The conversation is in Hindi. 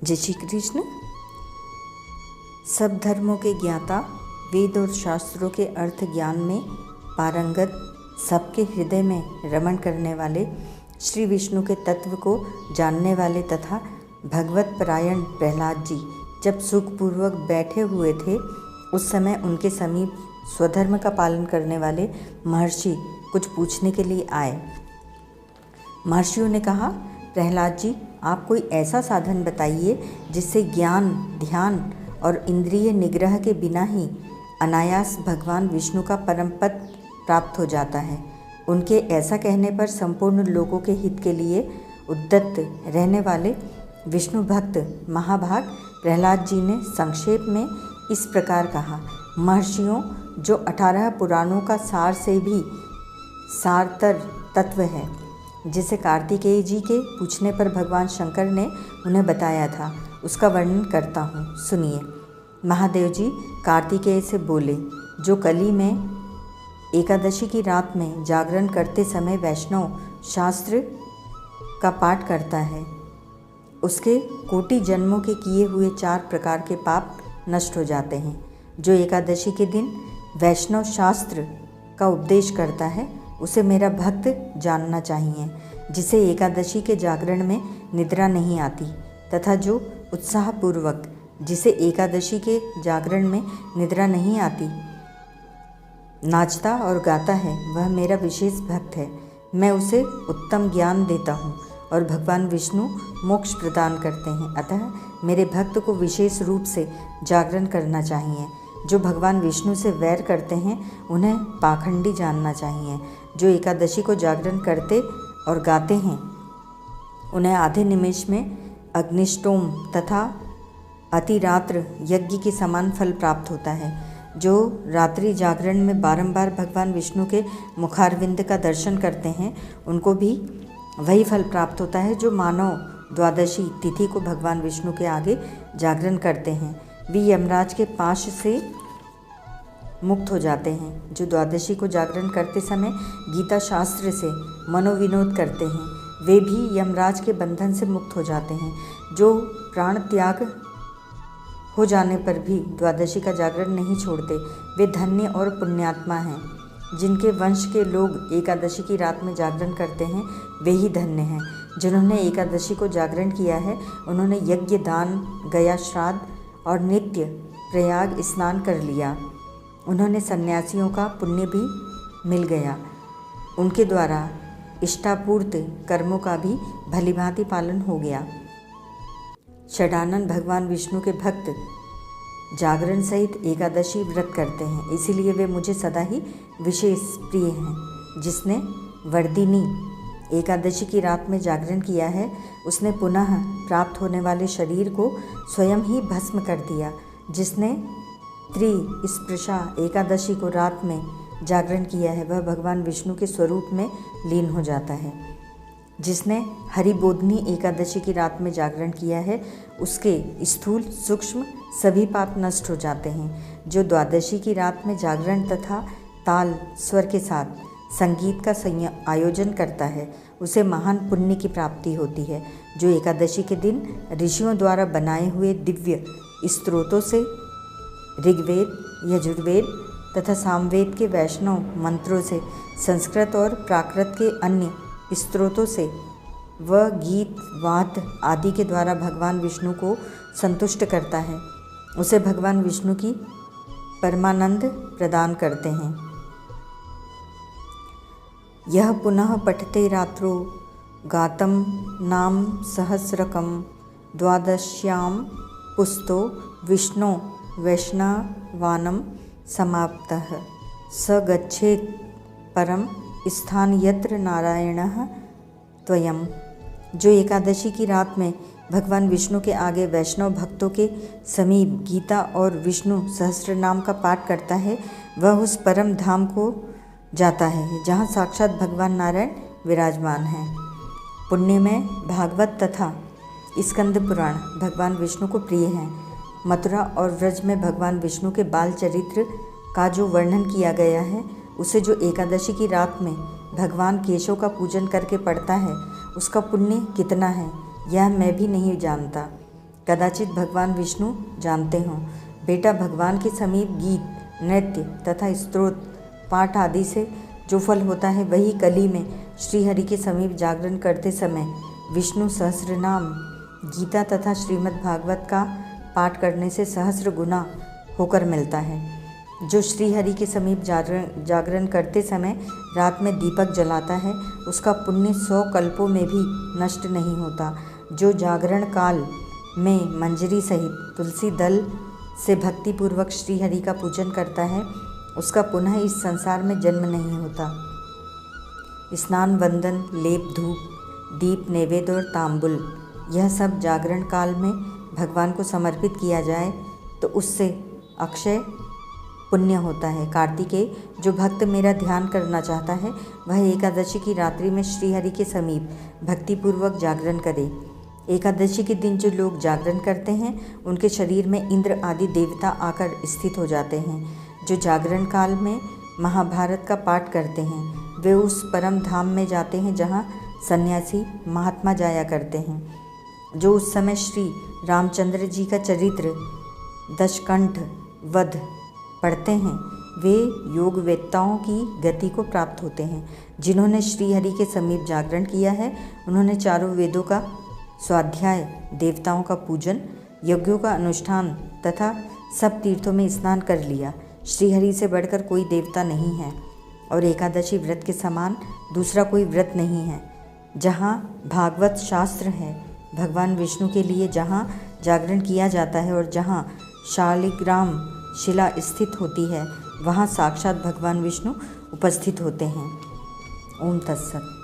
जय श्री कृष्ण। सब धर्मों के ज्ञाता, वेद और शास्त्रों के अर्थ ज्ञान में पारंगत, सबके हृदय में रमण करने वाले, श्री विष्णु के तत्व को जानने वाले तथा भगवत परायण प्रहलाद जी जब सुखपूर्वक बैठे हुए थे, उस समय उनके समीप स्वधर्म का पालन करने वाले महर्षि कुछ पूछने के लिए आए। महर्षियों ने कहा, प्रहलाद जी, आप कोई ऐसा साधन बताइए जिससे ज्ञान, ध्यान और इंद्रिय निग्रह के बिना ही अनायास भगवान विष्णु का परम पद प्राप्त हो जाता है। उनके ऐसा कहने पर संपूर्ण लोगों के हित के लिए उद्यत रहने वाले विष्णु भक्त महाभाग प्रहलाद जी ने संक्षेप में इस प्रकार कहा, महर्षियों, जो 18 पुराणों का सार से भी सारतर तत्व है, जिसे कार्तिकेय जी के पूछने पर भगवान शंकर ने उन्हें बताया था, उसका वर्णन करता हूँ, सुनिए। महादेव जी कार्तिकेय से बोले, जो कली में एकादशी की रात में जागरण करते समय वैष्णव शास्त्र का पाठ करता है, उसके कोटि जन्मों के किए हुए 4 प्रकार के पाप नष्ट हो जाते हैं। जो एकादशी के दिन वैष्णव शास्त्र का उपदेश करता है, उसे मेरा भक्त जानना चाहिए, जिसे एकादशी के जागरण में निद्रा नहीं आती, तथा जो उत्साहपूर्वक, जिसे एकादशी के जागरण में निद्रा नहीं आती, नाचता और गाता है, वह मेरा विशेष भक्त है। मैं उसे उत्तम ज्ञान देता हूँ और भगवान विष्णु मोक्ष प्रदान करते हैं। अतः मेरे भक्त को विशेष रूप से जागरण करना चाहिए। जो भगवान विष्णु से वैर करते हैं, उन्हें पाखंडी जानना चाहिए। जो एकादशी को जागरण करते और गाते हैं, उन्हें आधे निमेष में अग्निष्टोम तथा अतिरात्र यज्ञ के समान फल प्राप्त होता है। जो रात्रि जागरण में बारंबार भगवान विष्णु के मुखारविंद का दर्शन करते हैं, उनको भी वही फल प्राप्त होता है जो मानव द्वादशी तिथि को भगवान विष्णु के आगे जागरण करते हैं। वे यमराज के पाश से मुक्त हो जाते हैं। जो द्वादशी को जागरण करते समय गीता शास्त्र से मनोविनोद करते हैं, वे भी यमराज के बंधन से मुक्त हो जाते हैं। जो प्राण त्याग हो जाने पर भी द्वादशी का जागरण नहीं छोड़ते, वे धन्य और पुण्यात्मा हैं। जिनके वंश के लोग एकादशी की रात में जागरण करते हैं, वे ही धन्य हैं। जिन्होंने एकादशी को जागरण किया है, उन्होंने यज्ञ, दान, गया श्राद्ध और नित्य प्रयाग स्नान कर लिया। उन्होंने सन्यासियों का पुण्य भी मिल गया। उनके द्वारा इष्टापूर्त कर्मों का भी भलीभांति पालन हो गया। षडानन भगवान विष्णु के भक्त जागरण सहित एकादशी व्रत करते हैं, इसीलिए वे मुझे सदा ही विशेष प्रिय हैं। जिसने वर्दिनी एकादशी की रात में जागरण किया है, उसने पुनः प्राप्त होने वाले शरीर को स्वयं ही भस्म कर दिया। जिसने त्रिस्पर्शा एकादशी को रात में जागरण किया है, वह भगवान विष्णु के स्वरूप में लीन हो जाता है। जिसने हरिबोधनी एकादशी की रात में जागरण किया है, उसके स्थूल सूक्ष्म सभी पाप नष्ट हो जाते हैं। जो द्वादशी की रात में जागरण तथा ताल स्वर के साथ संगीत का आयोजन करता है, उसे महान पुण्य की प्राप्ति होती है। जो एकादशी के दिन ऋषियों द्वारा बनाए हुए दिव्य स्तोत्रों से, ऋग्वेद, यजुर्वेद तथा सामवेद के वैष्णव मंत्रों से, संस्कृत और प्राकृत के अन्य स्त्रोतों से वह गीत, वाद्य आदि के द्वारा भगवान विष्णु को संतुष्ट करता है, उसे भगवान विष्णु की परमानंद प्रदान करते हैं। यह पुनः पठते रात्रो गातम नाम सहस्रकम द्वादश्यां पुस्तो विष्णु वैष्णवानम समाप्तः स गच्छेत् परम स्थान यत्र नारायणः त्वयम्। जो एकादशी की रात में भगवान विष्णु के आगे वैष्णव भक्तों के समीप गीता और विष्णु सहस्त्र नाम का पाठ करता है, वह उस परम धाम को जाता है जहाँ साक्षात भगवान नारायण विराजमान हैं। पुण्य में भागवत तथा स्कंद पुराण भगवान विष्णु को प्रिय हैं। मथुरा और व्रज में भगवान विष्णु के बाल चरित्र का जो वर्णन किया गया है, उसे जो एकादशी की रात में भगवान केशव का पूजन करके पढ़ता है, उसका पुण्य कितना है, यह मैं भी नहीं जानता। कदाचित भगवान विष्णु जानते हों। बेटा, भगवान के समीप गीत, नृत्य तथा स्तोत्र पाठ आदि से जो फल होता है, वही कली में श्रीहरि के समीप जागरण करते समय विष्णु सहस्रनाम, गीता तथा श्रीमद् भागवत का पाठ करने से सहस्र गुना होकर मिलता है। जो श्रीहरि के समीप जागरण करते समय रात में दीपक जलाता है, उसका पुण्य 100 कल्पों में भी नष्ट नहीं होता। जो जागरण काल में मंजरी सहित तुलसी दल से भक्तिपूर्वक श्रीहरि का पूजन करता है, उसका पुनः इस संसार में जन्म नहीं होता। स्नान, वंदन, लेप, धूप, दीप, नैवेद्य और तांबुल, यह सब जागरण काल में भगवान को समर्पित किया जाए तो उससे अक्षय पुण्य होता है। कार्तिकेय, जो भक्त मेरा ध्यान करना चाहता है, वह एकादशी की रात्रि में श्रीहरि के समीप भक्तिपूर्वक जागरण करे। एकादशी के दिन जो लोग जागरण करते हैं, उनके शरीर में इंद्र आदि देवता आकर स्थित हो जाते हैं। जो जागरण काल में महाभारत का पाठ करते हैं, वे उस परम धाम में जाते हैं जहाँ सन्यासी महात्मा जाया करते हैं। जो उस समय श्री रामचंद्र जी का चरित्र दशकंठ वध पढ़ते हैं, वे योगवेत्ताओं की गति को प्राप्त होते हैं। जिन्होंने श्रीहरि के समीप जागरण किया है, उन्होंने चारों वेदों का स्वाध्याय, देवताओं का पूजन, यज्ञों का अनुष्ठान तथा सब तीर्थों में स्नान कर लिया। श्रीहरि से बढ़कर कोई देवता नहीं है और एकादशी व्रत के समान दूसरा कोई व्रत नहीं है। जहाँ भागवत शास्त्र है, भगवान विष्णु के लिए जहाँ जागरण किया जाता है और जहाँ शालिग्राम शिला स्थित होती है, वहाँ साक्षात भगवान विष्णु उपस्थित होते हैं। ओम तत्सत।